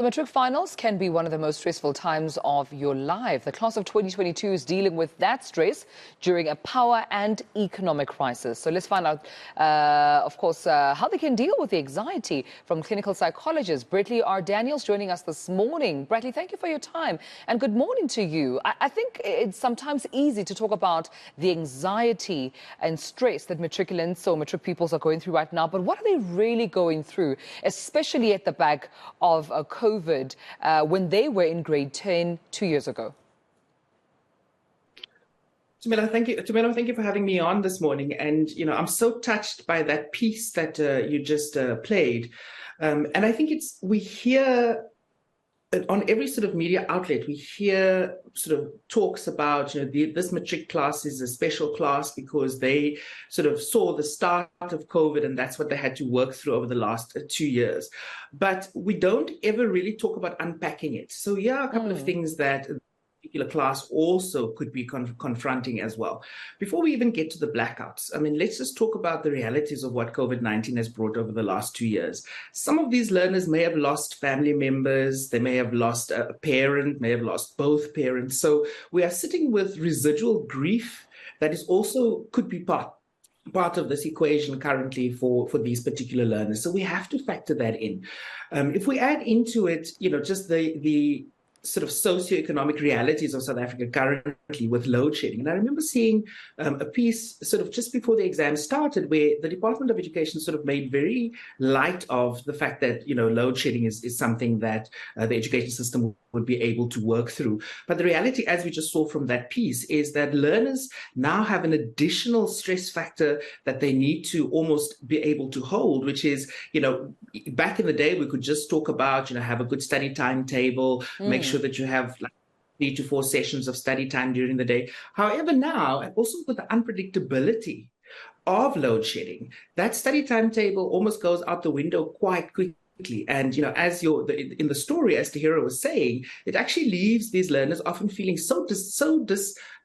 The matric finals can be one of the most stressful times of your life. The class of 2022 is dealing with that stress during a power and economic crisis. So let's find out, of course, how they can deal with the anxiety from clinical psychologist Bradley R. Daniels joining us this morning. Bradley, thank you for your time and good morning to you. I think it's sometimes easy to talk about the anxiety and stress that matriculants or matric pupils are going through right now, but what are they really going through, especially at the back of COVID when they were in grade 10 2 years ago? Tumelo, thank you for having me on this morning. And, I'm so touched by that piece that you just played. And I think we hear on every sort of media outlet, we hear sort of talks about, this matric class is a special class because they sort of saw the start of COVID and that's what they had to work through over the last 2 years. But we don't ever really talk about unpacking it. So yeah, a couple of things that particular class also could be confronting as well. Before we even get to the blackouts, let's just talk about the realities of what COVID-19 has brought over the last 2 years. Some of these learners may have lost family members, they may have lost a parent, may have lost both parents. So we are sitting with residual grief that is also could be part of this equation currently for these particular learners. So we have to factor that in. If we add into it, just the sort of socioeconomic realities of South Africa currently with load shedding. And I remember seeing a piece sort of just before the exam started where the Department of Education sort of made very light of the fact that, load shedding is something that the education system would be able to work through. But the reality, as we just saw from that piece, is that learners now have an additional stress factor that they need to almost be able to hold, which is, back in the day, we could just talk about, have a good study timetable, make sure that you have 3 to 4 sessions of study time during the day. However, now, also with the unpredictability of load shedding, that study timetable almost goes out the window quite quickly. And, as in the story, as Tahira was saying, it actually leaves these learners often feeling so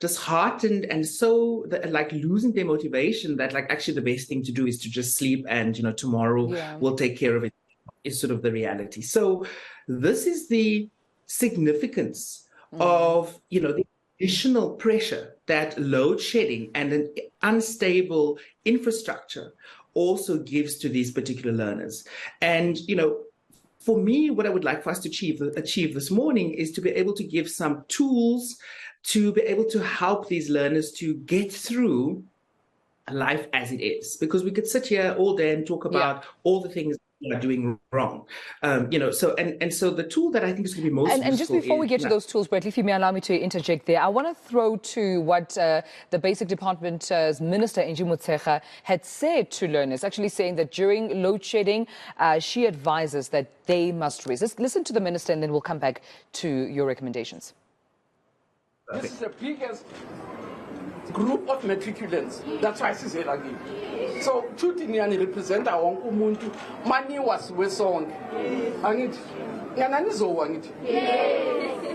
disheartened and so like losing their motivation that actually the best thing to do is to just sleep and, tomorrow we'll take care of it, is sort of the reality. So this is the significance of, the additional pressure that load shedding and an unstable infrastructure also gives to these particular learners. And, for me, what I would like for us to achieve this morning is to be able to give some tools to be able to help these learners to get through life as it is. Because we could sit here all day and talk about all the things are doing wrong, so the tool that I think is going to be most useful. And just before we get to those tools, Bradley, if you may allow me to interject there, I want to throw to what the Basic Department's Minister eNCA Motshekga had said to learners, actually saying that during load shedding, she advises that they must rest. Let's listen to the Minister and then we'll come back to your recommendations. This is the biggest group of matriculants. That's why she said again. So Chutiniani represent our umuntu. Money was wesong. Angit. Yananizo angit.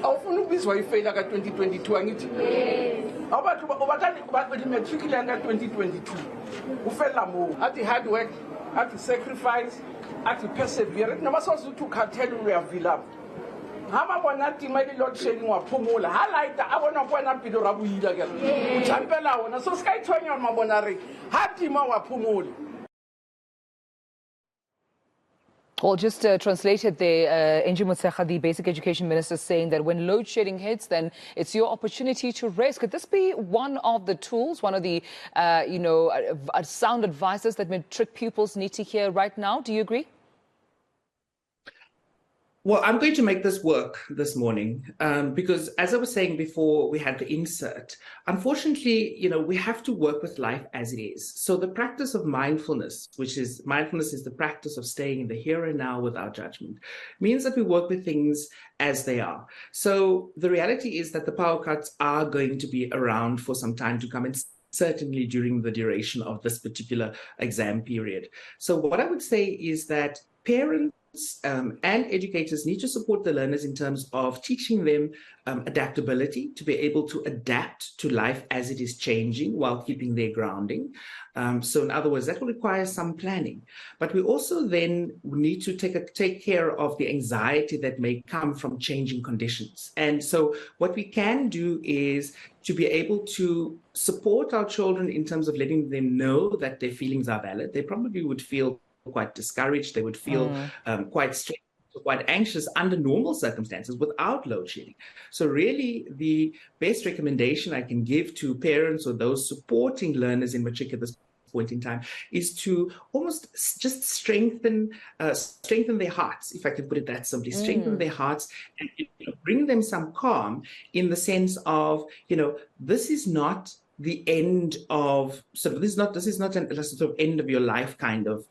Awufuna ubizwa ifail ka 2022 angit. Abantu bathi matriculant ka 2022. Ufela mo. Athi hard work, athi sacrifice, athi persevere. Namasozu to cartel we have villa. Hama bona timali load shedding wa phumula highlighter abona bona pilo ra buila ke o champela ona so sky thonya mabona re ha tima wa phumula. Well, just translated there, eNCA Motshekga, the Basic Education Minister, saying that when load shedding hits, then it's your opportunity to rest. Could this be one of the tools, one of the, sound advices that matric pupils need to hear right now? Do you agree? Well, I'm going to make this work this morning because, as I was saying before we had the insert, unfortunately, we have to work with life as it is. So the practice of mindfulness is the practice of staying in the here and now without judgment, means that we work with things as they are. So the reality is that the power cuts are going to be around for some time to come, and certainly during the duration of this particular exam period. So what I would say is that parents and educators need to support the learners in terms of teaching them adaptability, to be able to adapt to life as it is changing while keeping their grounding. So in other words, that will require some planning. But we also then need to take care of the anxiety that may come from changing conditions. And so what we can do is to be able to support our children in terms of letting them know that their feelings are valid. They probably would feel quite discouraged. They would feel quite stressed, quite anxious under normal circumstances without load shedding. So really, the best recommendation I can give to parents or those supporting learners in matric at this point in time is to almost just strengthen their hearts, if I could put it that simply, strengthen their hearts and bring them some calm in the sense of, this is not the end of, so this is not a sort of end of your life kind of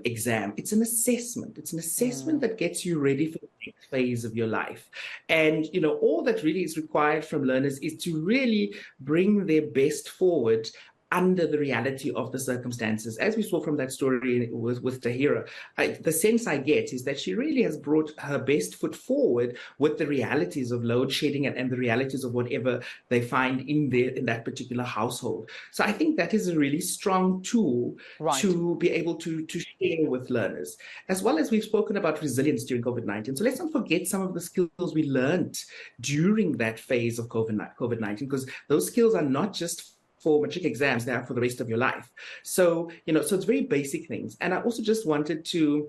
exam. It's an assessment. It's an assessment that gets you ready for the next phase of your life. And, all that really is required from learners is to really bring their best forward under the reality of the circumstances. As we saw from that story with Tahira, the sense I get is that she really has brought her best foot forward with the realities of load shedding and the realities of whatever they find in that particular household. So I think that is a really strong tool to be able to share with learners, as well as we've spoken about resilience during COVID-19. So let's not forget some of the skills we learned during that phase of COVID-19, because those skills are not just for matric exams, they are for the rest of your life. So, so it's very basic things. And I also just wanted to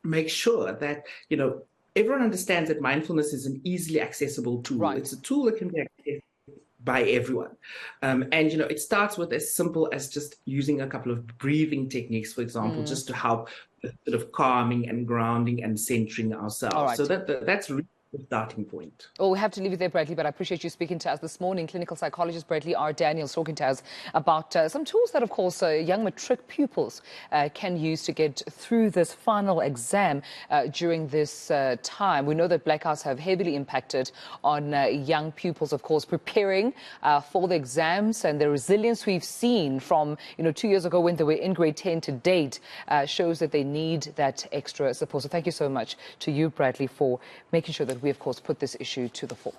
make sure that, everyone understands that mindfulness is an easily accessible tool. It's a tool that can be accessed by everyone. And, it starts with as simple as just using a couple of breathing techniques, for example, just to help with sort of calming and grounding and centering ourselves. So that's really the starting point. Well, we have to leave it there, Bradley, but I appreciate you speaking to us this morning. Clinical psychologist Bradley R. Daniels talking to us about some tools that, of course, young matric pupils can use to get through this final exam during this time. We know that blackouts have heavily impacted on young pupils, of course, preparing for the exams, and the resilience we've seen from 2 years ago when they were in grade 10 to date shows that they need that extra support. So thank you so much to you, Bradley, for making sure that we, of course, put this issue to the fore.